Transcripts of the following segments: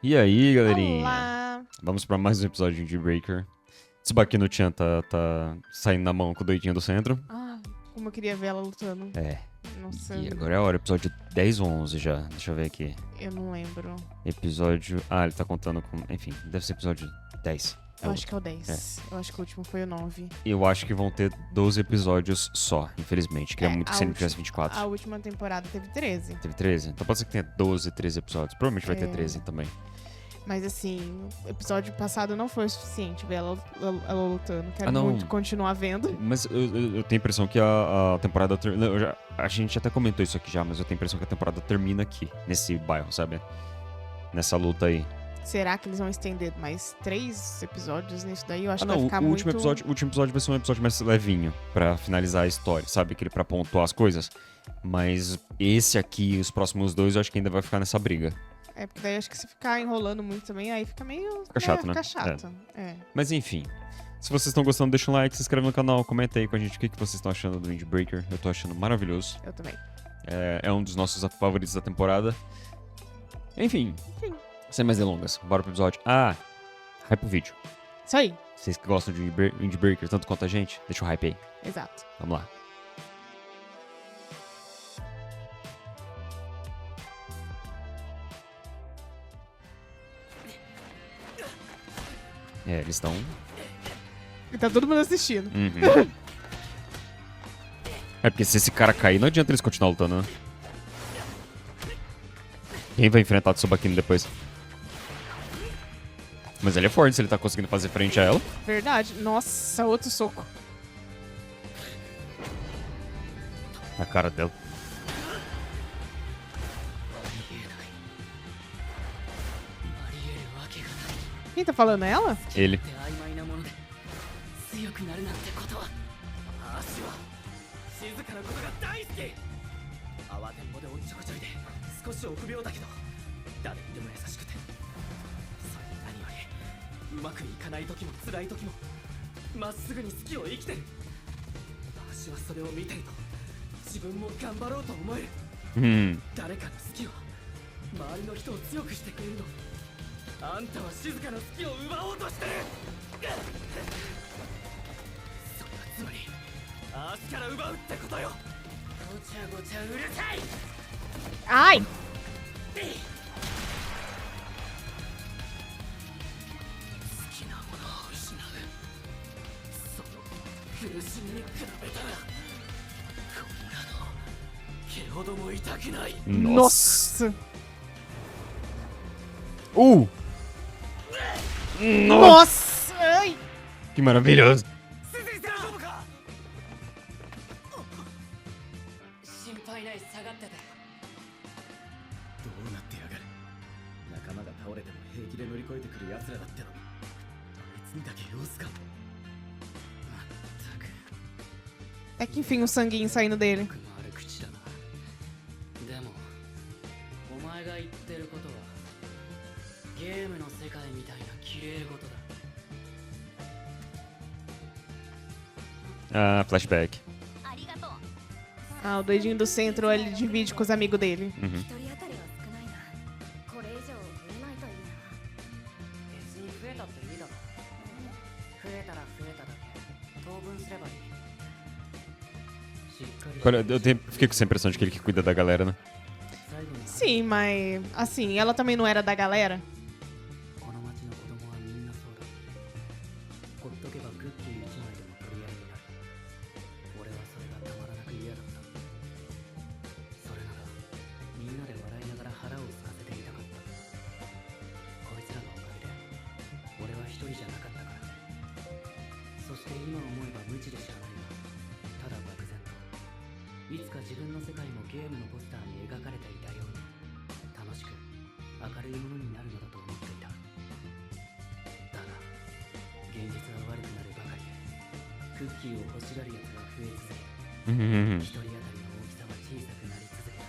E aí, galerinha? Olá! Vamos pra mais um episódio de Indie Breaker. Tsubaki no Chan tá saindo na mão com o doidinho do centro. Ah, como eu queria ver ela lutando. É, Nossa, e agora é a hora, episódio 10 ou 11 já. Deixa eu ver aqui. eu não lembro. Episódio... Ah, ele tá contando com... Enfim, deve ser episódio 10. Eu acho que é o 10. Eu acho que o último foi o 9. Eu acho que vão ter 12 episódios só, infelizmente. Queria É, muito que a sempre última- tivesse 24. A última temporada teve 13. Teve 13? Então pode ser que tenha 12, 13 episódios. Provavelmente vai ter É. 13 também. Mas assim, o episódio passado não foi o suficiente ver ela lutando. Quero Ah, não. muito continuar vendo. Mas eu tenho a impressão que a temporada... A gente até comentou isso aqui já, mas eu tenho a impressão que a temporada termina aqui, nesse bairro, sabe? Nessa luta aí. Será que eles vão estender mais 3 episódios nisso daí? Eu acho Ah, que não, vai ficar o último muito... episódio vai ser um episódio mais levinho, pra finalizar a história, sabe? Aquele pra pontuar as coisas. Mas esse aqui e os próximos dois, eu acho que ainda vai ficar nessa briga. É, porque daí acho que se ficar enrolando muito também, aí fica meio... Fica chato, né? Fica chato, é. Mas enfim, se vocês estão gostando, deixa um like, se inscreve no canal, comenta aí com a gente o que vocês estão achando do Windbreaker. Eu tô achando maravilhoso. Eu também. É um dos nossos favoritos da temporada. Enfim, Sim. sem mais delongas, bora pro episódio. Ah, hype o vídeo. Isso aí. Vocês que gostam de Windbreaker tanto quanto a gente, deixa o hype aí. Exato. Vamos lá. É, eles estão... E tá todo mundo assistindo. Uhum. É porque se esse cara cair, não adianta eles continuar lutando, né? Quem vai enfrentar o Tsubakini depois? Mas ele é forte se ele tá conseguindo fazer frente a ela. Verdade. Nossa, outro soco. Na cara dela. Quem tá falando? É ela? Ele. 曖昧なもので強くなるなんてことは私は静かなことが大好き慌てんぼでおっちょこちょいで少し臆病だけど誰にでも優しくてそれに何よりうまくいかない時も辛い時もまっすぐに好きを生きてる私はそれを見てると自分も頑張ろうと思える 誰かの好きは周りの人を強くしてくれるのあんたは静かな好きを奪おうとしてるそれはつまり足から奪うってことよごちゃごちゃうるさい Ai! 好きなものを失うその苦しみに比べたらこんなの毛ほども痛くない Nossa! Nossa! Ai! Que maravilhoso. 大丈夫か心配ない下がっててどうなってやがる仲間が倒れても平気で乗り越えてくる奴らだってのにあいつにだけ様子かまったく Até que enfim o sanguinho saindo dele. 悪口だなでもお前が言ってることはゲームの世界みたいな綺麗事だ Ah, flashback. Ah, o doidinho do centro, ele divide com os amigos dele. Uhum. 一人当たりは少ないな。これ以上増えないといいな。別に増えたっていいだろ増えたら増えただけ当分すればいいしっかり Agora, fiquei com essa impressão de que ele que cuida da galera, né? 最後に Sim, mas assim, ela também não era da galera? この町の子供はみんなそうだほっとけばクッキー1枚でも取り合いになる俺はそれがたまらなく嫌だったそれならみんなで笑いながら腹を空かせていたかったこいつらのおかげで俺は一人じゃなかったからそして今思えば無知でしかないがただ漠然といつか自分の世界もゲームのポスターに描かれていたように楽しく明るいものになるのだと思っていただが現実は悪くなるばかりでクッキーを欲しがる奴が増え続け Uhum. 一人当たりの大きさは小さくなり続けた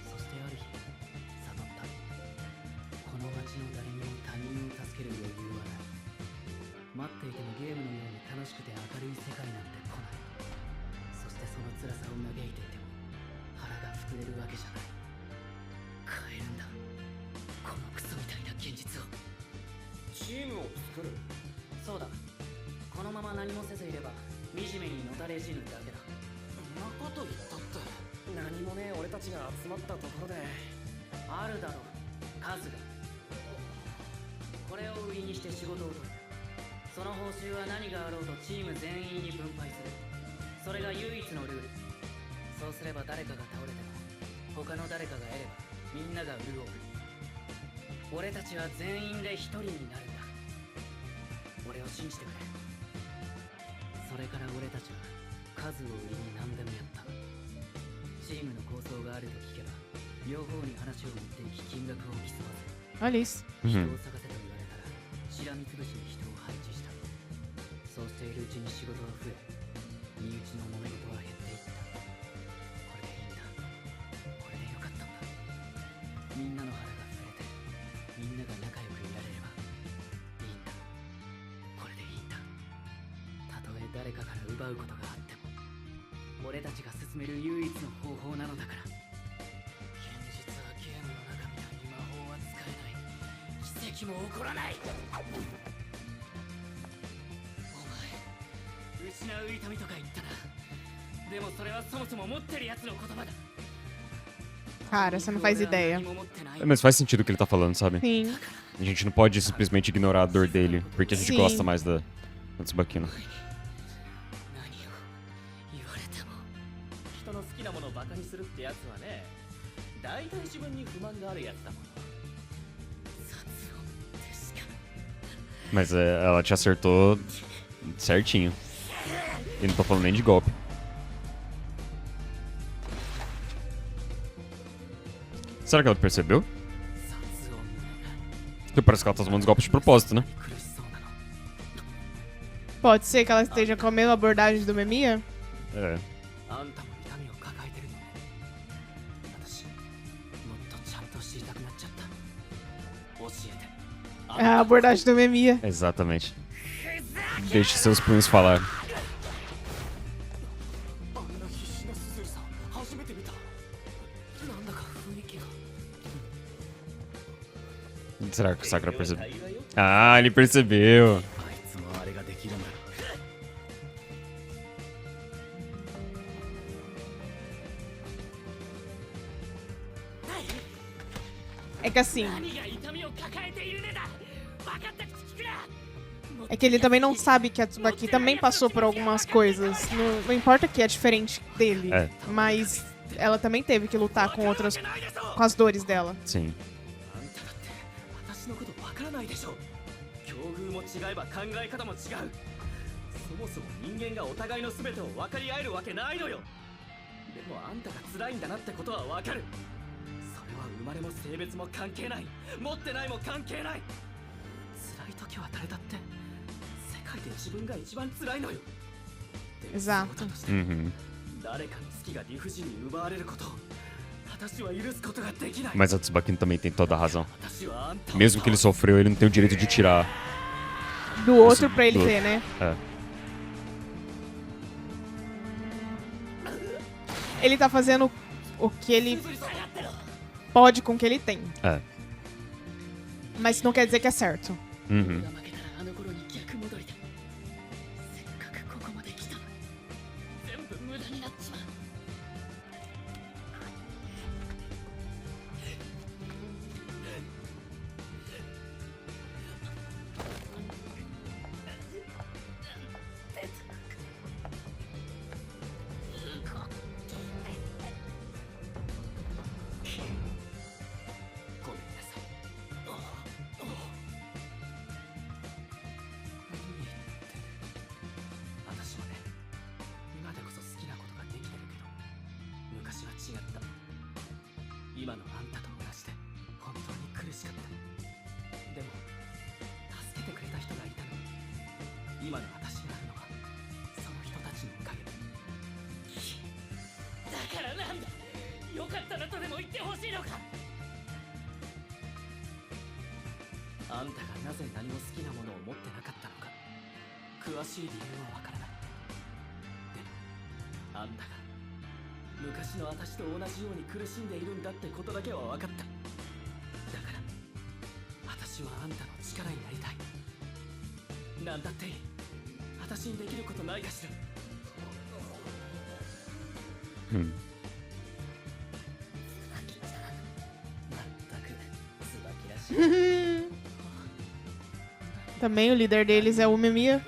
そしてある日悟ったこの町の誰にも他人を助ける余裕はない待っていてもゲームのように楽しくて明るい世界なんて来ないそしてその辛さを嘆いていても腹が膨れるわけじゃない変えるんだこのクソチームを作る。そうだ。このまま何もせずいれば惨めにのたれ死ぬだけだ。そんなこと言ったって何もねえ俺たちが集まったところで。あるだろう、数が。これを売りにして仕事を取る。その報酬は何があろうとチーム全員に分配する。それが唯一のルール。そうすれば誰かが倒れても他の誰かが得ればみんなが潤う。俺たちは全員で一人になるんだ。俺を信じてくれ。それから俺たちは数を売りに何でもやった。チームの構想があると聞けば両方に話を持っていき金額を競わせ、 Olha isso. 人を探せと言われたらしらみつぶしに人を配置した。そうしているうちに仕事は増え、身内の揉め事は減っていった。これでいいんだ。これでよかったんだ。みんなの腹が触れてみんなが仲良くいられればいいんだ。これでいいんだ。たとえ誰かから奪うことがあっても俺たちが進める唯一の方法なのだから。現実はゲームの中みたいに魔法は使えない。奇跡も起こらない。失う痛みとか言ったな。でもそれはそもそも持ってるやつの言葉だ。 Cara, você não faz ideia. Mas faz sentido o que ele tá falando, sabe? Sim. A gente não pode simplesmente ignorar a dor dele, porque a gente Sim. gosta mais da Tsubakina. 何を言われても。人の好きなものをバカにするってやつはね、大体自分に不満があるやつだもの。殺音でしか。 Mas ela te acertou certinho. E não tô falando nem de golpe. Será que ela percebeu? 殺音ね。 Porque parece que ela tá tomando os golpes de propósito, né? 苦しそうなの。 Pode ser que ela esteja com a mesma abordagem do Memiya? É. あんたも痛みを抱えてるのね。私、もっとちゃんと知りたくなっちゃった。教えて。 É a abordagem do Memiya. Exatamente. Deixe seus punhos falar. あんな必死なスズリさん初めて見た。なんだか雰囲気が。 Será que o Sakura percebeu? Ah, ele percebeu. あいつもあれができるんだ。 É que assim, 何が痛みを抱えているねだ。分かった口くら。 é que ele também não sabe que a Tsubaki também passou por algumas coisas. Não, não importa que é diferente dele, É. mas ela também teve que lutar com outras, com as dores dela. Sim. あんただって私のことわからないでしょ。境遇も違えば考え方も違う。そもそも人間がお互いの全てを分かり合えるわけないのよ。でもあんたが辛いんだなってことはわかる。それは生まれも性別も関係ない。持ってないも関係ない。辛い時は誰だって世界で自分が一番辛いのよ。でも Exato. そうだとして Uhum. 誰かの好きが理不尽に奪われることを私は許すことができない。 Mas a Tsubakina também tem toda a razão. 私はあんたを Mesmo que ele sofreu, ele não tem o direito de tirar. Do outro pra ele do- ter, né? É. Ele tá fazendo o que ele pode com o que ele tem. É. Mas isso não quer dizer que é certo. Uhum. 負けたらあの頃に逆戻りだ。せっかくここまで来たのに全部無駄になっちまう。ごめんなさい。私もね、今でこそ好きなことができてるけど、昔は違った。今のあんたと同じで、本当に苦しかった。でも、助けてくれた人がいたの。今の私があるのは、その人たちのおかげ。だからなんだ。よかったなとでも言ってほしいのか。あんたがなぜ何も好きなものを持ってなかったのか詳しい理由はわからない。でもあんたが昔の私と同じように苦しんでいるんだってことだけは分かった。だから私はあんたの力になりたい。なんだっていい。私にできることないかしら。 Hum. まったく椿らしい。 Também o líder deles é o Memiya.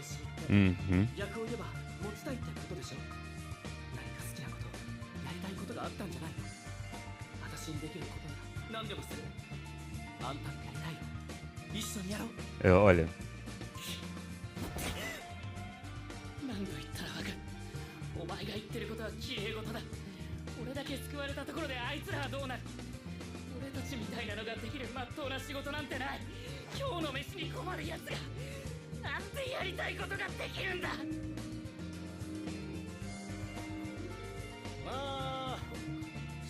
Uhum. 逆を言えば持ちたいってことでしょ。何か好きなことやりたいことがあったんじゃないの。私にできることなら何でもする。あんたもやりたいよ。一緒にやろう。 Olha, 何度言ったらわかる。お前が言ってることは綺麗事だ。俺だけ救われたところであいつらはどうなる。俺たちみたいなのができるまっとうな仕事なんてない。今日の飯に困るやつがなんてやりたいことができるんだ。まあ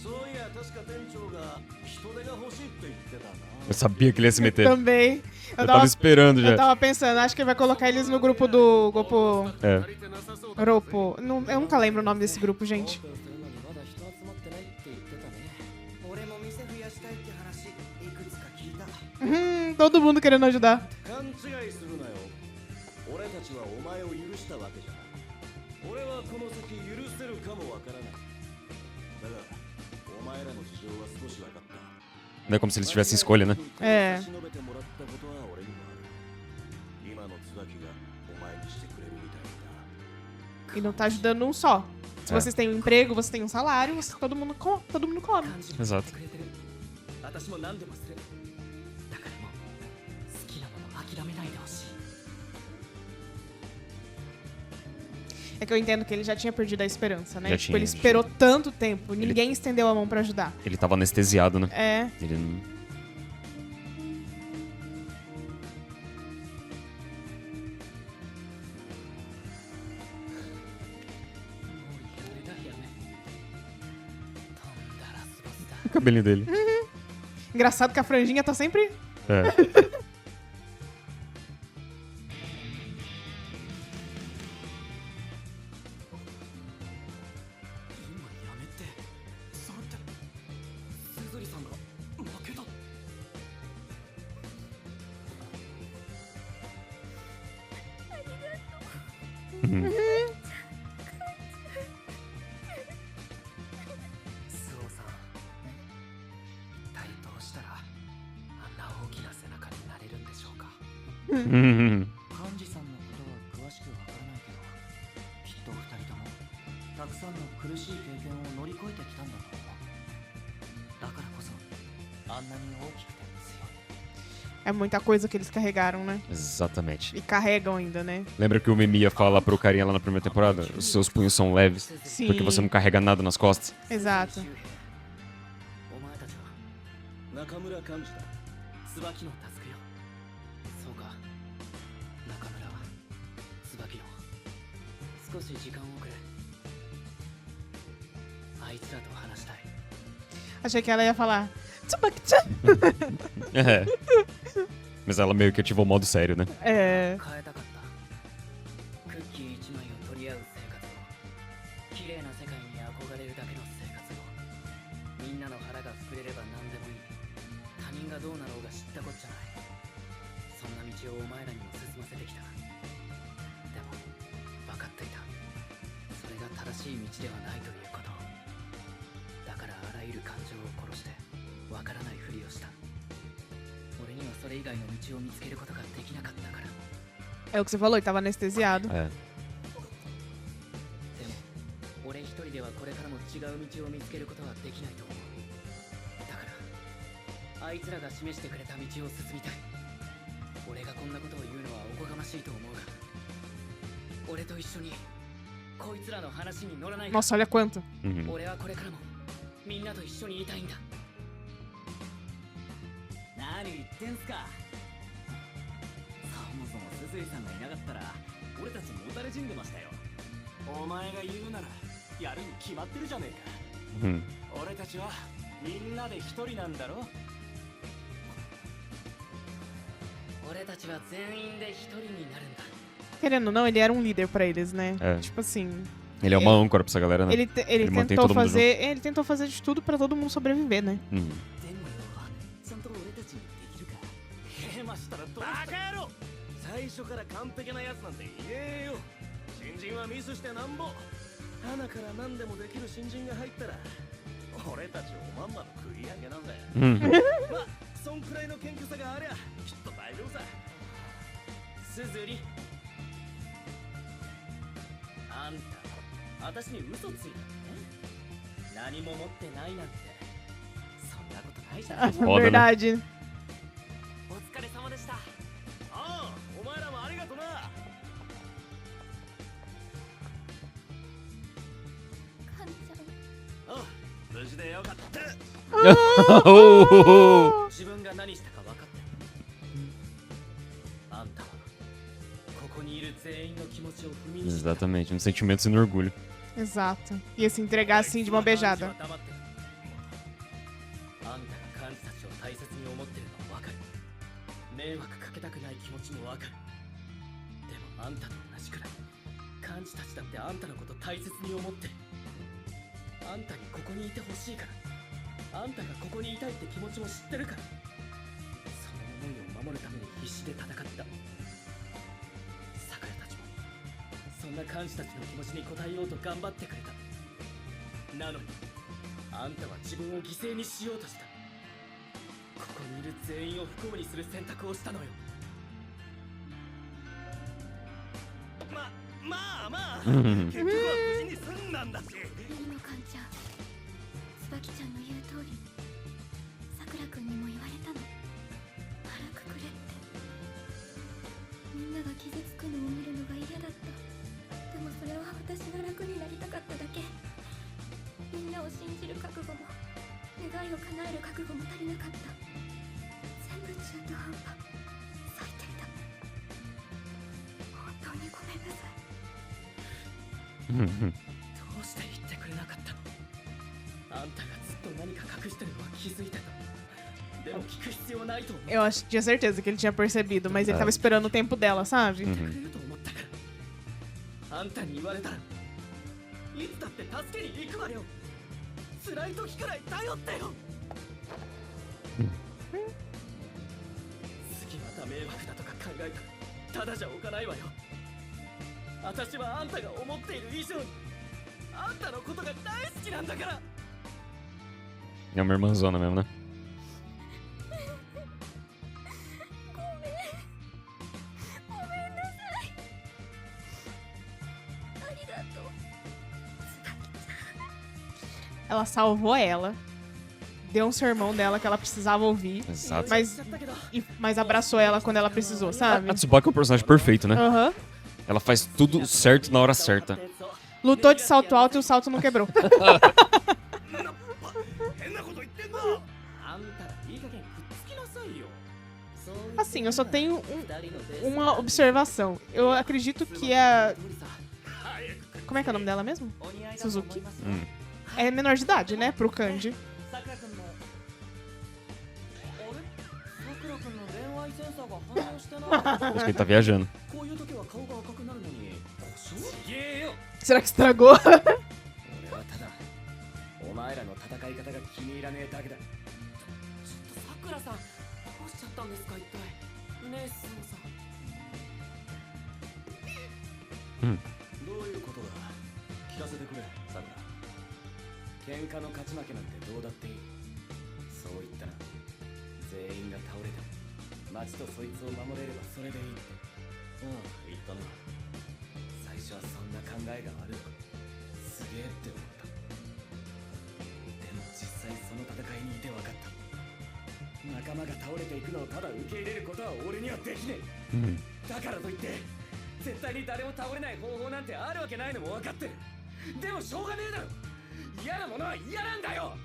そういや確か店長が人手が欲しいって言ってたな。 eu sabia que ele ia se meter. Também. Eu tava esperando eu já. tava pensando, acho que ele vai colocar eles no grupo do Gopo É. Ropo. Não, eu nunca lembro o nome desse grupo, gente. オープンするのにまだ人集まってないって言ってたね。俺も店増やしたいって話いくつか聞いた。 Todo mundo querendo ajudar. 勘違いするなよ。俺たちはお前を許したわけじゃない。俺はこの先許せるかもわからない。だがお前らの事情は少し分かった。 Não é como se eles tivessem escolha, né? É. 忍べてもらったことは俺にもある。今の椿がお前にしてくれるみたいだ。 E não tá ajudando um só. Se É. vocês têm um emprego, você tem um salário, todo mundo come. 感じも Exato. してくれてる。私も何でもする。だからもう好きなもの諦めないでほしい。 É que eu entendo que ele já tinha perdido a esperança, né? Já Tipo, tinha, ele já esperou tanto tempo, ninguém estendeu a mão pra ajudar. Ele tava anestesiado, né? É. Ele não... やめだやめ。とんだラスボスだ。 O cabelinho dele. Engraçado que a franjinha tá sempre. É. 今やめて。それってスズリさんが負けた。 Uhum. スオさん、一体どうしたらあんな大きな背中になれるんでしょうか。 Uhum. 幹事さんのことは詳しくわからないけど、きっと二人ともたくさんの苦しい経験を乗り越えてきたんだと思う。だからこそあんなに大きくて強い。 É muita coisa que eles carregaram, né? Exatamente. E carregam ainda, né? Lembra que o Memiya fala pro carinha lá na primeira temporada? Os seus punhos são leves, Sim. porque você não carrega nada nas costas. Exato. お前たちは中村幹事だ。椿の助けよ。そうか。中村は椿の。少し時間をくれ。あいつらと話したい。 Achei que ela ia falar. Tsubaki-chan! É. Mas ela meio que ativou o modo sério, né? É. 変えたかったクッキー一枚を取り合う生活を綺麗な世界に憧れるだけの生活をみんなの腹が膨れれば何でもいい他人がどうなろうが知ったこっちゃないそんな道をお前らにも進ませてきたでも分かっていたそれが正しい道ではないということをだからあらゆる感情を殺して分からないふりをした俺にはそれ以外の道を見つけることができなかったから É o que você falou, ele tava anestesiado. É. でも俺一人ではこれからも違う道を見つけることはできないと思うだからあいつらが示してくれた道を進みたい俺がこんなことを言うのはおこがましいと思うが俺と一緒にこいつらの話に乗らないか Nossa, olha quanto. Uhum. 俺はこれからもみんなと一緒にいたいんだ何言ってんすかそもそもスズリさんがいなかったら俺たちもたれ死んでましたよお前が言うならやるに決まってるじゃねえ Uhum. か。俺たちはみんなで一人なんだろ。俺たちは全員で一人になるんだ Querendo ou não, ele era um líder pra eles, né? É. Tipo assim. Ele é uma âncora pra essa galera, né? Ele mantém tentou todo mundo fazer. Ele tentou fazer de tudo pra todo mundo sobreviver, né? Uhum. 全部はちゃんと俺たちにできるかヘマしたらどうバカ野郎。最初から完璧なやつなんていねえよ。新人はミスしてなんぼ。花から何でもできる新人が入ったら俺たちおまんまの食い上げなんだよ。うん。まあそんくらいの謙虚さがありゃきっと大丈夫さ。すずり、あんた私に嘘ついたのね。何も持ってないなんてそんなことないじゃない。 Verdade. お疲れ様でした。ああ、お前らもありがとな。カンちゃんああ、無事でよかった。Oh! 自分が何したか分かってる。あんたはここにいる全員の気持ちを踏みにじった。 Exatamente, um sentimento sem orgulho. Exato. Ia se entregar assim de mão beijada. あんたが幹事たちを大切に思ってるのは分かる。迷惑かけたくない気持ちも分かる。でもあんたと同じくらい幹事たちだってあんたのこと大切に思ってる。あんたにここにいてほしいから。あんたがここにいたいって気持ちも知ってるから。その思いを守るために必死で戦った。桜たちもそんな幹事たちの気持ちに応えようと頑張ってくれた。なのにあんたは自分を犠牲にしようとした。ここにいる全員を不幸にする選択をしたのよ。まあうん結局は無事に済んだんだし。ゆりのカンちゃん、椿ちゃんの言う通りさくらくんにも言われたの。腹くくれって。みんなが傷つくのを見るのが嫌だった。でもそれは私が楽になりたかっただけ。みんなを信じる覚悟も願いを叶える覚悟も足りなかった。全部中途半端、最低だ。本当にごめんなさい。どうして言ってくれなかったの。あんたがずっと何か隠してるのは気づいてた。でも聞く必要ないと思う。 Eu acho, tinha certeza que ele tinha percebido, mas ele tava esperando o tempo dela, sabe? くれると思ったから。あんたに言われたらいつだって助けに行くわよ。辛い時くらい頼ってよ。次また迷惑だとか考えたらただじゃおかないわよ。私はあんたが思っている以上にあんたのことが大好きなんだから。 É uma irmãzona mesmo, né? ありがとう。 Ela salvou ela, deu um sermão dela que ela precisava ouvir, Exato. mas abraçou ela quando ela precisou, sabe? A Tsubaki é um personagem perfeito, né? Aham. Ela faz tudo certo na hora certa. Lutou de salto alto e o salto não quebrou. 変なこと言ってんな。あんたらいい加減くっつきなさいよ。 Assim, eu só tenho uma observação. Eu acredito que a... Como é que é o nome dela mesmo? Suzuki. É menor de idade, né? Pro Kanji. さくらくんのさくらくんの恋愛センサーが反応してない。 Acho que ele tá viajando. こういう時は顔が赤くなるのに故障。ちげえよ。 Será que estragou? 俺はただお前らの戦い方が気に入らねえだけだ。ちょっとさくらさんどうしちゃったんですか一体。ねえスーさん。どういうことだ。聞かせてくれ、さくら。喧嘩の勝ち負けなんてどうだっていい。そう言ったな。全員が倒れて町とそいつを守れればそれでいいって。言ったな。最初はそんな考えがある。すげえって思った。でも実際その戦いにいて分かった。仲間が倒れていくのをただ受け入れることは俺にはできねえ。だからといって絶対に誰も倒れない方法なんてあるわけないのも分かってる。でもしょうがねえだろ。嫌なものは嫌なんだよ。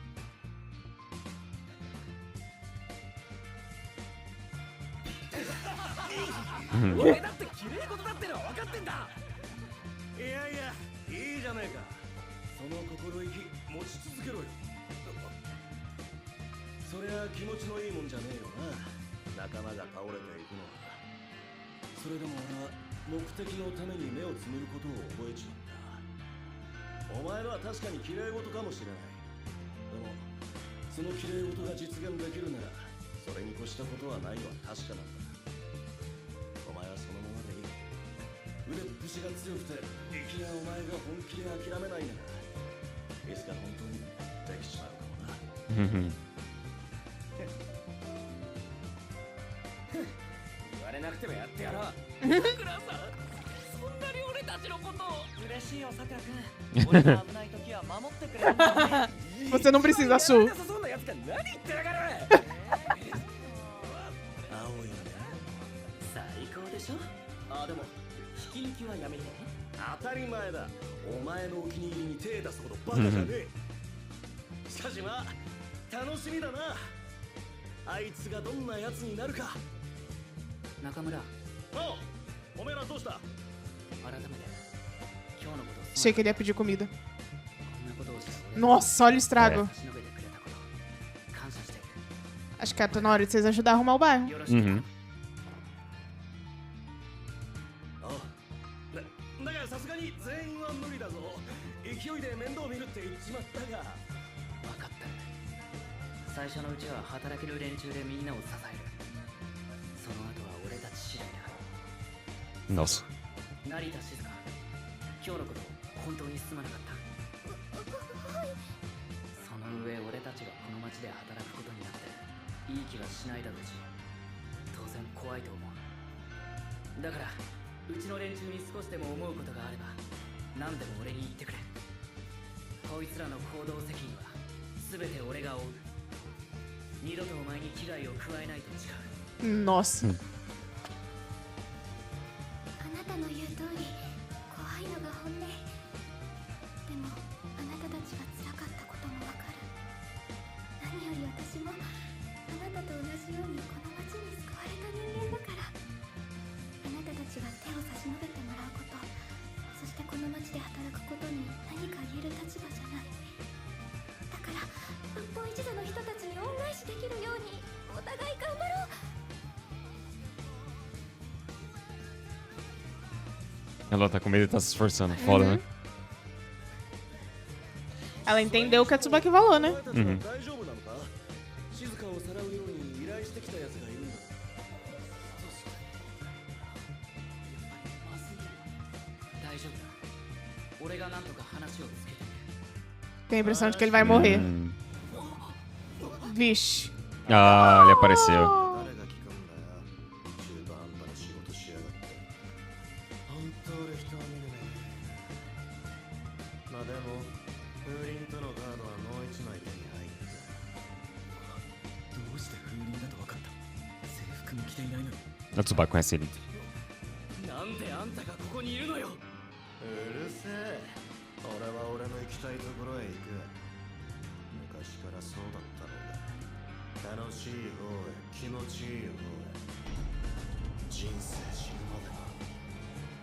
俺だって綺麗事だってのは分かってんだ。いやいや、いいじゃねえか。その心意気持ち続けろよ。そりゃ気持ちのいいもんじゃねえよな、仲間が倒れていくのは。それでも俺は目的のために目をつむることを覚えちまった。お前のは確かに綺麗事かもしれない。でもその綺麗事が実現できるならそれに越したことはないのは確かなんだ。お前はその節が強くていきなりお前が本気で諦めないならいつか本当にできちまうかもな。うん言われなくてもやってやろう。さくらさん、そんなに俺たちのことを。嬉しいよ、さくらくん。俺が危ない時は守ってくれるんだね。Você não precisa, Su. そんなやつが何言ってやがる。青いね。最高でしょ。あ、でも引き抜きはやめてね。当たり前だ。お前のお気に入りに手出すほどバカじゃねえ。しかしまあ楽しみだな。あいつがどんなやつになるか。中村、おめえらどうした？改めて今日のことを Achei que ele ia pedir comida. こんなことをして俺 Nossa, olha o estrago. 差し伸べてくれたこと感謝してる。 Acho que tá na hora de vocês ajudar a arrumar o bairro. よろしく。Uhum. だからさすがに全員は無理だぞ。勢いで面倒見るって言っちまったが。分かった。最初のうちは働ける連中でみんなを支える。その後は俺たち次第だ。 Nossa. 成田静香、今日のこと本当にすまなかった。その上俺たちがこの町で働くことになっていい気はしないだろうし、当然怖いと思う。だからうちの連中に少しでも思うことがあれば何でも俺に言ってくれ。こいつらの行動責任は全て俺が負う。二度とお前に危害を加えないと誓う。 Nossa. あなたの言う通り怖いのが本音。でもあなたたちが辛かったこともわかる。何より私もあなたと同じようにこの町に救われた人間だから。あなたたちが手を差し伸べてもらうこと、そしてこの町で働くことに何か言える立場じゃない。だから六本一座の人たちに恩返しできるようにお互い頑張ろう。 Ela tá com medo e tá se esforçando. Foda, né? Ela entendeu o que a Tsubaki falou, né? お前たちは大丈夫なのか？静かをさらうように依頼してきたやつがいるんだ。大丈夫だ。俺がなんとか話をつけて。 Tenho a impressão de que ele vai morrer. Vixe. Ah, ele apareceu. 誰が聞くんだよ。中途半端な仕事しやがって。本当俺人は見るね。まあでも風鈴とのカードはもう一枚手に入った。どうして風鈴だと分かった？制服も着ていないのに。 A Tsubaki conhece ele. なんであんたがここにいるのよ。うるせえ。俺は俺の行きたいところへ行く。昔からそうだったろうが。楽しい方へ、気持ちいい方へ。人生死ぬまでの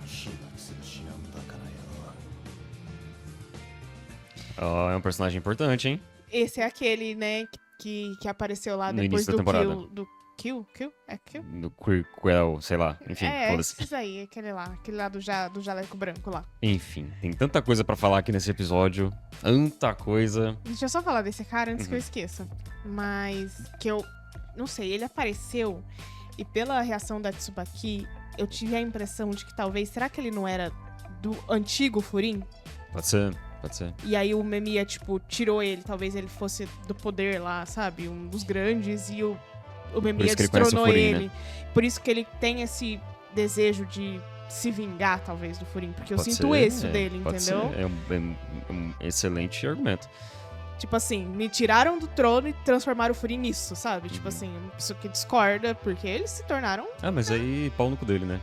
暇つぶしなんだからよ。 Ah, é um personagem importante, hein? Esse é aquele, né, que apareceu lá No depois início do da temporada. Kill. Do Kill? Kill? É Kill? No Quirquel, sei lá. Enfim, É, foda-se. esses aí, aquele lá do jaleco branco lá. Enfim, tem tanta coisa pra falar aqui nesse episódio. Tanta coisa. Deixa eu só falar desse cara antes que eu esqueça. Mas que eu não sei, ele apareceu e pela reação da Tsubaki, eu tive a impressão de que talvez, será que ele não era do antigo Furin? Pode ser, pode ser. E aí o Memiya, tipo, tirou ele, talvez ele fosse do poder lá, sabe? Um dos grandes e o Memiya isso que ele conhece o destronou Furin, ele. né? Por isso que ele tem esse desejo de se vingar, talvez, do Furin. Porque eu Pode sinto ser, isso dele, pode entendeu? ser. É um excelente argumento. Tipo assim, me tiraram do trono e transformaram o Furin nisso, sabe? Uhum. Tipo assim, uma pessoa que discorda, porque eles se tornaram... Ah, mas aí pau no cu dele, né?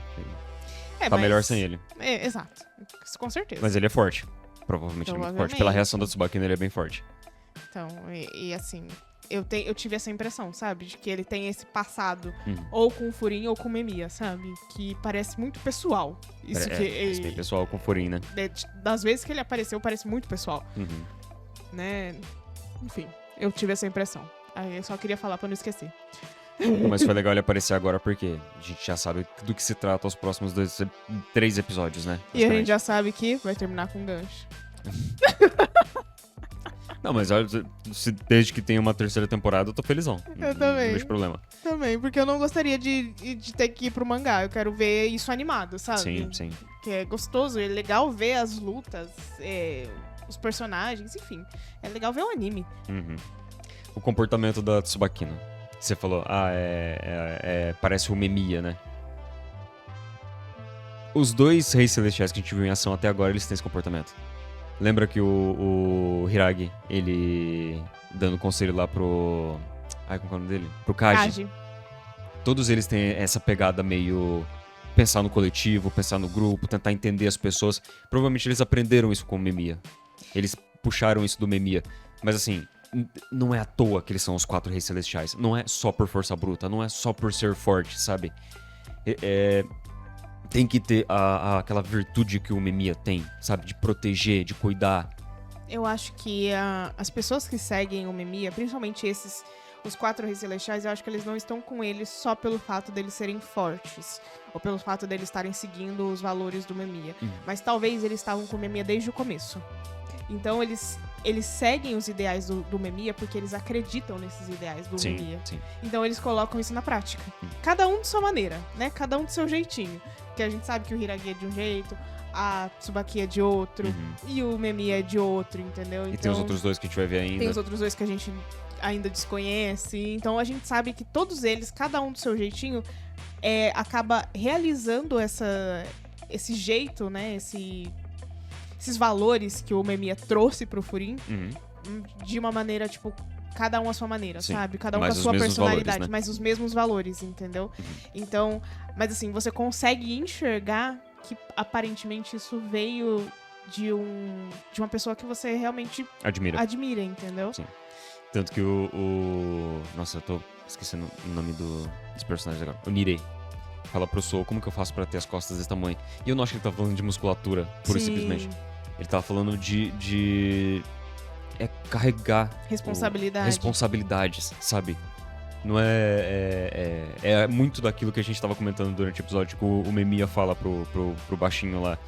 É, Tá mas- melhor sem ele. É, exato. Isso com certeza. Mas ele é forte. Provavelmente ele é muito forte. Pela reação da Tsubaki, ele é bem forte. Então, e assim, eu tive essa impressão, sabe? De que ele tem esse passado, Uhum. ou com o Furin ou com o Memiya, sabe? Que parece muito pessoal. Isso que... Esse bem pessoal com Furin, né? Das vezes que ele apareceu, parece muito pessoal, Uhum. né? Enfim, eu tive essa impressão. Aí eu só queria falar pra não esquecer. Mas foi legal ele aparecer agora porque a gente já sabe do que se trata os próximos 3 episódios, né? E a gente já sabe que vai terminar com gancho. Não, mas olha, desde que tem uma terceira temporada, eu tô felizão. Eu também. Não vejo problema. Também, porque eu não gostaria de ter que ir pro mangá. Eu quero ver isso animado, sabe? Sim, sim. Que é gostoso, é legal ver as lutas, os personagens, enfim. É legal ver o anime. Uhum. O comportamento da Tsubakina. Você falou, parece o Memiya, né? Os dois reis celestiais que a gente viu em ação até agora, eles têm esse comportamento. Lembra que o Hiragi, ele dando conselho lá pro... Ai, como é o nome dele? Pro Kaji. Todos eles têm essa pegada meio... Pensar no coletivo, pensar no grupo, tentar entender as pessoas. Provavelmente eles aprenderam isso com o Memiya. Eles puxaram isso do Memiya. Mas assim, não é à toa que eles são os 4 reis celestiais. Não é só por força bruta, não é só por ser forte, sabe? Tem que ter aquela virtude que o Memiya tem, sabe? De proteger, de cuidar. Eu acho que as pessoas que seguem o Memiya, principalmente os 4 reis celestiais, eu acho que eles não estão com ele só pelo fato deles serem fortes. Ou pelo fato deles estarem seguindo os valores do Memiya. Mas talvez eles estavam com o Memiya desde o começo. Então eles seguem os ideais do Memiya porque eles acreditam nesses ideais do Memiya. Sim. Então eles colocam isso na prática. Cada um de sua maneira, né? Cada um do seu jeitinho. Porque a gente sabe que o Hiragi é de um jeito, a Tsubaki é de outro, e o Memiya é de outro, entendeu? E tem os outros dois que a gente vai ver ainda. Tem os outros dois que a gente ainda desconhece. Então a gente sabe que todos eles, cada um do seu jeitinho, acaba realizando esse jeito, né? Esses valores que o Memiya trouxe pro Furin de uma maneira, tipo, cada um à sua maneira, Sim, sabe? Cada um com a mas os sua mesmos personalidade, valores, né? mas os mesmos valores, entendeu? Então, mas assim, você consegue enxergar que aparentemente isso veio de uma pessoa que você realmente admira, entendeu? Sim. Tanto que Nossa, eu tô esquecendo o nome dos personagens agora. O Nirei fala pro Sou, como que eu faço pra ter as costas desse tamanho? E eu não acho que ele tá falando de musculatura, pura e Sim. simplesmente. Ele tá falando de carregar responsabilidades, sabe? Não é muito daquilo que a gente tava comentando durante o episódio, que o Memiya fala pro baixinho lá.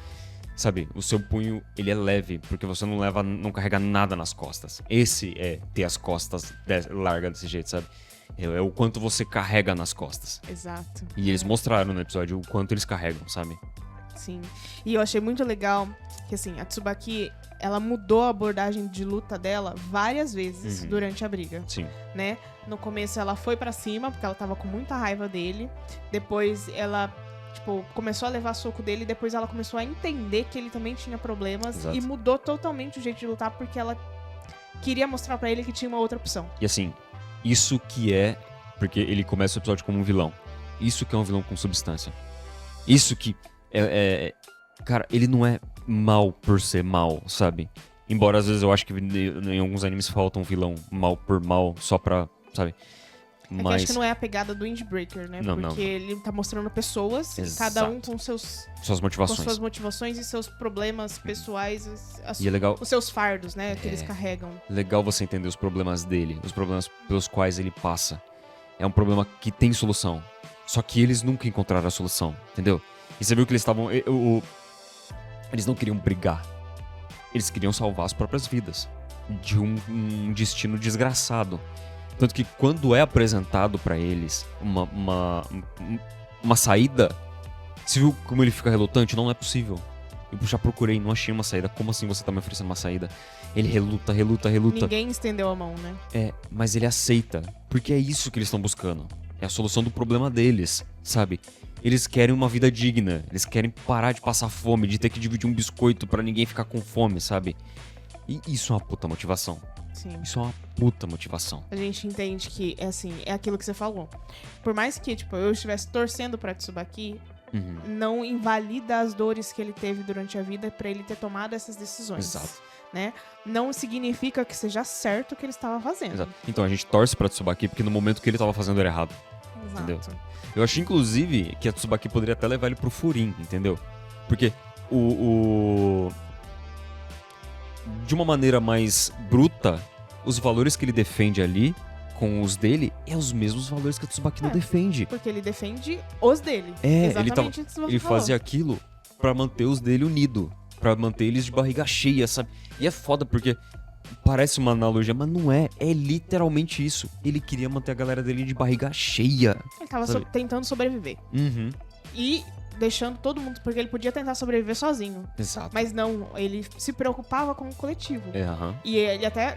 Sabe, o seu punho, ele é leve, porque você não carrega nada nas costas. Esse é ter as costas largas desse jeito, sabe? É o quanto você carrega nas costas. Exato. E eles mostraram no episódio o quanto eles carregam, sabe? Sim. E eu achei muito legal que, assim, a Tsubaki, ela mudou a abordagem de luta dela várias vezes durante a briga. Sim. Né? No começo ela foi pra cima, porque ela tava com muita raiva dele. Depois ela, começou a levar soco dele. E depois ela começou a entender que ele também tinha problemas. Exato. E mudou totalmente o jeito de lutar, porque ela queria mostrar pra ele que tinha uma outra opção. E assim, isso que porque ele começa o episódio como um vilão. Isso que é um vilão com substância. Isso que cara, ele não é mal por ser mal, sabe? Embora às vezes eu acho que em alguns animes falta um vilão mal por mal, só pra, sabe? Que acho que não é a pegada do Windbreaker, né? Não, porque ele tá mostrando pessoas, cada um com suas motivações e seus problemas pessoais, e é legal, os seus fardos, né? Que eles carregam. Legal você entender os problemas dele, os problemas pelos quais ele passa. É um problema que tem solução. Só que eles nunca encontraram a solução, entendeu? E você viu que eles estavam... Eles não queriam brigar. Eles queriam salvar as próprias vidas de um destino desgraçado. Tanto que quando é apresentado pra eles uma saída, você viu como ele fica relutante? Não é possível. Eu já procurei, não achei uma saída. Como assim você tá me oferecendo uma saída? Ele reluta. Ninguém estendeu a mão, né? Mas ele aceita. Porque é isso que eles estão buscando. É a solução do problema deles, sabe? Eles querem uma vida digna. Eles querem parar de passar fome, de ter que dividir um biscoito pra ninguém ficar com fome, sabe? E isso é uma puta motivação. Sim. Isso é uma puta motivação. A gente entende que, é aquilo que você falou. Por mais que, eu estivesse torcendo pra Tsubaki, não invalida as dores que ele teve durante a vida pra ele ter tomado essas decisões. Exato. Né? Não significa que seja certo o que ele estava fazendo. Exato. Então a gente torce pra Tsubaki porque no momento que ele tava fazendo era errado. Exato. Entendeu? Eu acho, inclusive, que a Tsubaki poderia até levar ele pro Furin, entendeu? Porque de uma maneira mais bruta, os valores que ele defende ali, com os dele, é os mesmos valores que a Tsubaki não defende. Porque ele defende os dele. Exatamente isso que você ele falou. fazia aquilo pra manter os dele unidos, pra manter eles de barriga cheia, sabe? E é foda porque parece uma analogia, mas não é. É literalmente isso. Ele queria manter a galera dele de barriga cheia. Ele tava Sabe? tentando sobreviver. Uhum. E deixando todo mundo, porque ele podia tentar sobreviver sozinho. Exato. Mas não, ele se preocupava com o coletivo. Aham. E ele até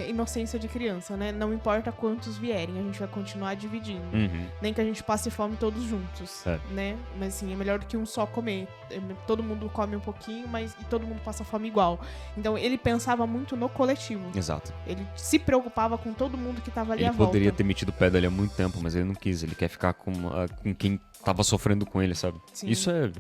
inocência de criança, né? Não importa quantos vierem, a gente vai continuar dividindo. Uhum. Nem que a gente passe fome todos juntos, É. né? Mas assim, é melhor do que um só comer. Todo mundo come um pouquinho, mas e todo mundo passa fome igual. Então ele pensava muito no coletivo. Exato. Ele se preocupava com todo mundo que tava ali Ele à volta. poderia ter metido o pé dali há muito tempo, mas ele não quis. Ele quer ficar com quem tava sofrendo com ele, sabe? Sim. Isso é...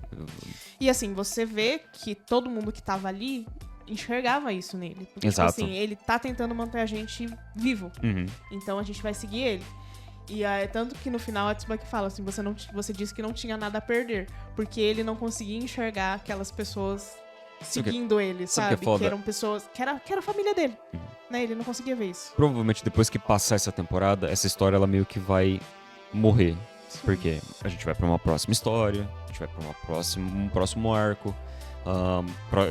E assim, você vê que todo mundo que tava ali enxergava isso nele. Porque, Exato. tipo assim, ele tá tentando manter a gente vivo. Uhum. Então a gente vai seguir ele. E é tanto que no final a Tsubaki fala assim, você disse que não tinha nada a perder. Porque ele não conseguia enxergar aquelas pessoas seguindo ele, sabe o que é sabe? foda? Eram pessoas... Que era a família dele. Né? Ele não conseguia ver isso. Provavelmente depois que passar essa temporada, essa história ela meio que vai morrer. Porque a gente vai pra uma próxima história, a gente vai pra um próximo arco,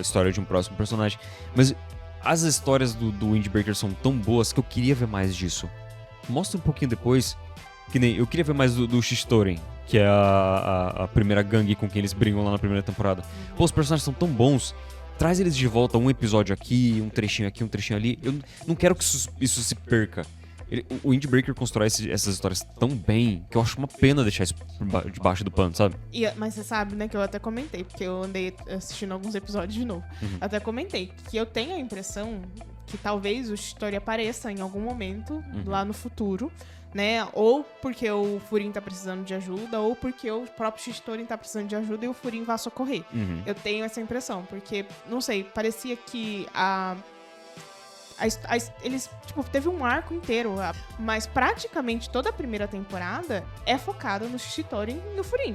história de um próximo personagem. Mas as histórias do Windbreaker são tão boas que eu queria ver mais disso. Mostra um pouquinho depois, que nem eu queria ver mais do Shishitoren, que é a primeira gangue com quem eles brigam lá na primeira temporada. Pô, os personagens são tão bons. Traz eles de volta, um episódio aqui, um trechinho ali. Eu não quero que isso se perca. O Windbreaker constrói essas histórias tão bem que eu acho uma pena deixar isso debaixo do pano, sabe? Mas você sabe, né, que eu até comentei, porque eu andei assistindo alguns episódios de novo. Até comentei que eu tenho a impressão que talvez o Shitori apareça em algum momento lá no futuro, né? Ou porque o Furin tá precisando de ajuda, ou porque o próprio Shitori tá precisando de ajuda e o Furin vai socorrer. Eu tenho essa impressão, porque, não sei, parecia que eles, tipo, teve um arco inteiro, mas praticamente toda a primeira temporada é focada no Shitori e no Furin.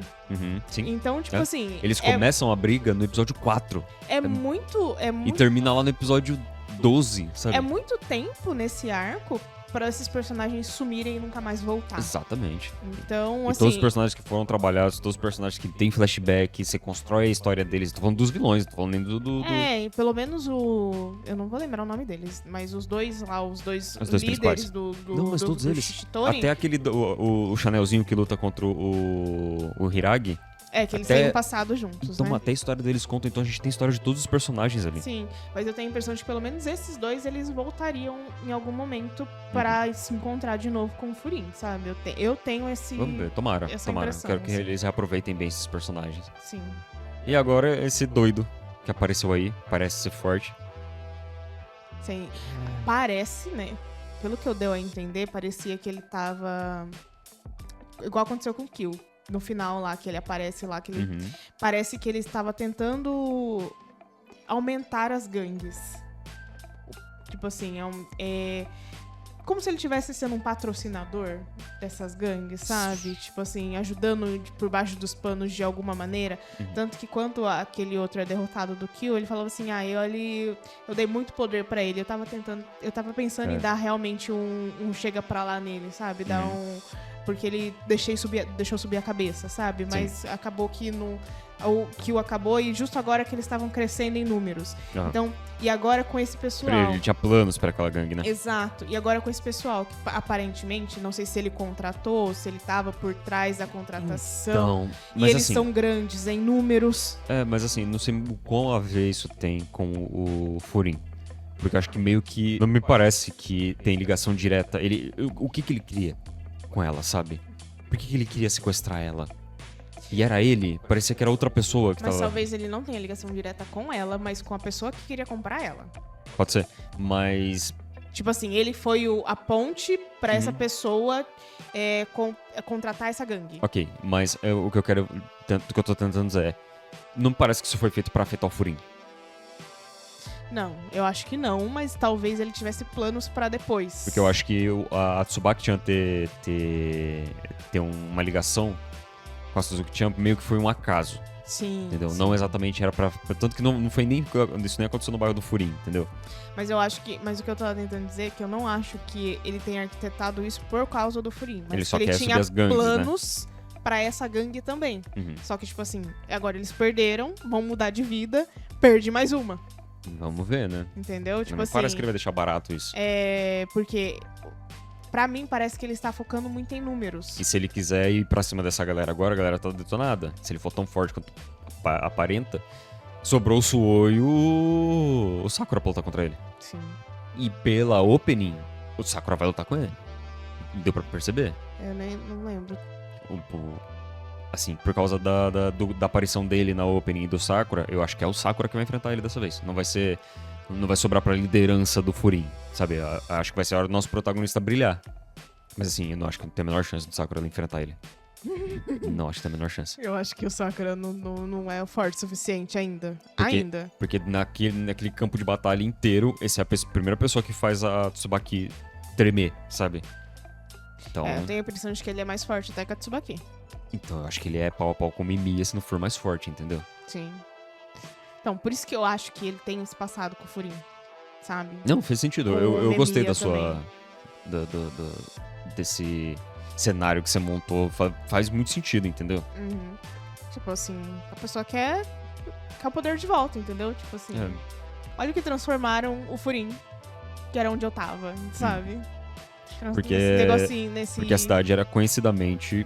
Sim. Então, tipo assim... Eles começam a briga no episódio 4. É muito... E termina lá no episódio 12, sabe? É muito tempo nesse arco pra esses personagens sumirem e nunca mais voltar. Exatamente. Então, E assim... todos os personagens que foram trabalhados, todos os personagens que tem flashback, você constrói a história deles. Tô falando dos vilões, tô falando nem do... É, pelo menos eu não vou lembrar o nome deles, mas os dois lá, os dois líderes do Não, mas todos eles. Shitori, Até aquele, o Chanelzinho que luta contra o Hiragi. que eles até- têm um passado juntos, Então, né? até a história deles conta. Então, a gente tem história de todos os personagens ali. Sim, mas eu tenho a impressão de que pelo menos esses dois, eles voltariam em algum momento pra se encontrar de novo com o Furin, sabe? Eu tenho esse... Vamos ver, tomara. essa Tomara. impressão, Quero que assim. eles reaproveitem bem esses personagens. Sim. E agora, esse doido que apareceu aí, parece ser forte. Sim. Parece, né? Pelo que eu deu a entender, parecia que ele tava... Igual aconteceu com o Kill. No final lá, que ele aparece lá, que ele... Parece que ele estava tentando aumentar as gangues. Tipo assim, como se ele estivesse sendo um patrocinador dessas gangues, sabe? Tipo assim, ajudando por baixo dos panos de alguma maneira. Tanto que quando aquele outro é derrotado do Kill, ele falava assim, eu dei muito poder pra ele. Eu tava pensando em dar realmente um chega pra lá nele, sabe? Dar porque ele deixou subir a cabeça, sabe? Mas acabou que o Kill acabou e justo agora que eles estavam crescendo em números. Então, e agora com esse pessoal... Ele tinha planos pra aquela gangue, né? Exato. E agora com esse pessoal, que aparentemente, não sei se ele contratou, ou se ele tava por trás da contratação. Então, E mas eles assim, são grandes em números. mas assim, não sei o quão a ver isso tem com o Furin. Porque eu acho que meio que... Não me parece que tem ligação direta. O que ele queria com ela, sabe? Por que ele queria sequestrar ela? E era ele? Parecia que era outra pessoa que Mas tava... talvez ele não tenha ligação direta com ela, mas com a pessoa que queria comprar ela. Pode ser. Mas... Tipo assim, ele foi a ponte pra essa pessoa contratar essa gangue. Ok, mas o que eu tô tentando dizer é... Não me parece que isso foi feito pra afetar o Furin. Não, eu acho que não, mas talvez ele tivesse planos pra depois. Porque eu acho que a Tsubaki tinha ter uma ligação com a Suzuki-chan meio que foi um acaso, Sim. entendeu? Sim. Não exatamente era pra... Tanto que não foi nem... Isso nem aconteceu no bairro do Furin, entendeu? Mas eu acho que... Mas o que eu tava tentando dizer é que eu não acho que ele tenha arquitetado isso por causa do Furin. Mas Ele só que ele quer tinha subir as gangues, né? planos pra essa gangue também. Uhum. Só que, tipo assim, agora eles perderam, vão mudar de vida, perde mais uma. Vamos ver, né? Entendeu? Tipo Não assim. parece que ele vai deixar barato isso. Porque, pra mim, parece que ele está focando muito em números. E se ele quiser ir pra cima dessa galera agora, a galera tá detonada. Se ele for tão forte quanto aparenta, sobrou o Suo e o Sakura pra lutar contra ele. Sim. E pela opening, o Sakura vai lutar com ele. Deu pra perceber. Eu nem não lembro. Assim, por causa da aparição dele na opening do Sakura, eu acho que é o Sakura que vai enfrentar ele dessa vez. Não vai sobrar pra liderança do Furin, sabe? Acho que vai ser a hora do nosso protagonista brilhar. Mas assim, eu não acho que tem a menor chance do Sakura enfrentar ele. Não acho que tem a menor chance. Eu acho que o Sakura não é forte o suficiente ainda. Porque naquele campo de batalha inteiro, essa é a primeira pessoa que faz a Tsubaki tremer, sabe? Então, Eu tenho a impressão de que ele é mais forte até que a Tsubaki. então eu acho que ele é pau a pau com o Mimiya se não for mais forte, entendeu? Sim. Então, por isso que eu acho que ele tem esse passado com o Furin, sabe? Não, fez sentido. O Eu gostei da Mimiya sua... desse cenário que você montou. Faz muito sentido, entendeu? Uhum. Tipo assim, a pessoa quer o poder de volta, entendeu? Tipo assim, É. olha o que transformaram o Furin, que era onde eu tava, sabe? Porque- Nesse negocinho, nesse... Porque a cidade era conhecidamente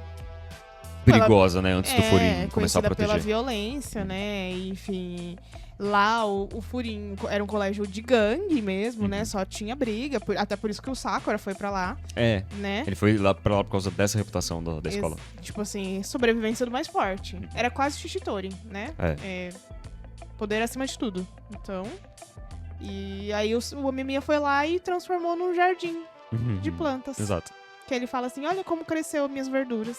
perigosa, né? Antes do Furin começar a conhecida pela proteger. violência, né? Enfim, lá o Furin era um colégio de gangue mesmo, né? Só tinha briga, até por isso que o Sakura foi pra lá, É, né? ele foi lá pra lá por causa dessa reputação da escola. Tipo assim, sobrevivência do mais forte. Era quase Shishitori, né? Poder acima de tudo. Então... E aí o Mimiya foi lá e transformou num jardim Uhum. de plantas. Exato. Que ele fala assim, olha como cresceu minhas verduras.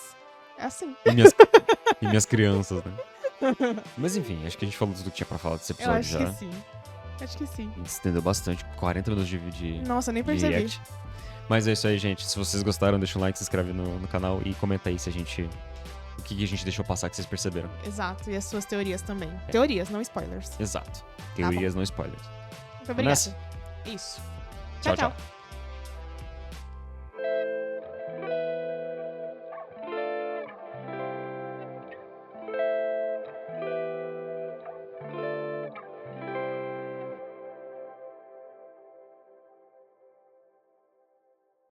É assim. E minhas crianças, né? Mas enfim, acho que a gente falou tudo que tinha pra falar desse Eu episódio acho já. que sim. Acho que sim. A gente estendeu bastante, 40 minutos de Nossa, nem de percebi. react. Mas é isso aí, gente. Se vocês gostaram, deixa um like, se inscreve no canal e comenta aí se a gente... O que a gente deixou passar que vocês perceberam. Exato. E as suas teorias também. Teorias, não spoilers. Exato. Teorias, não spoilers. Muito obrigada. Nessa? Isso. Tchau, tchau. tchau.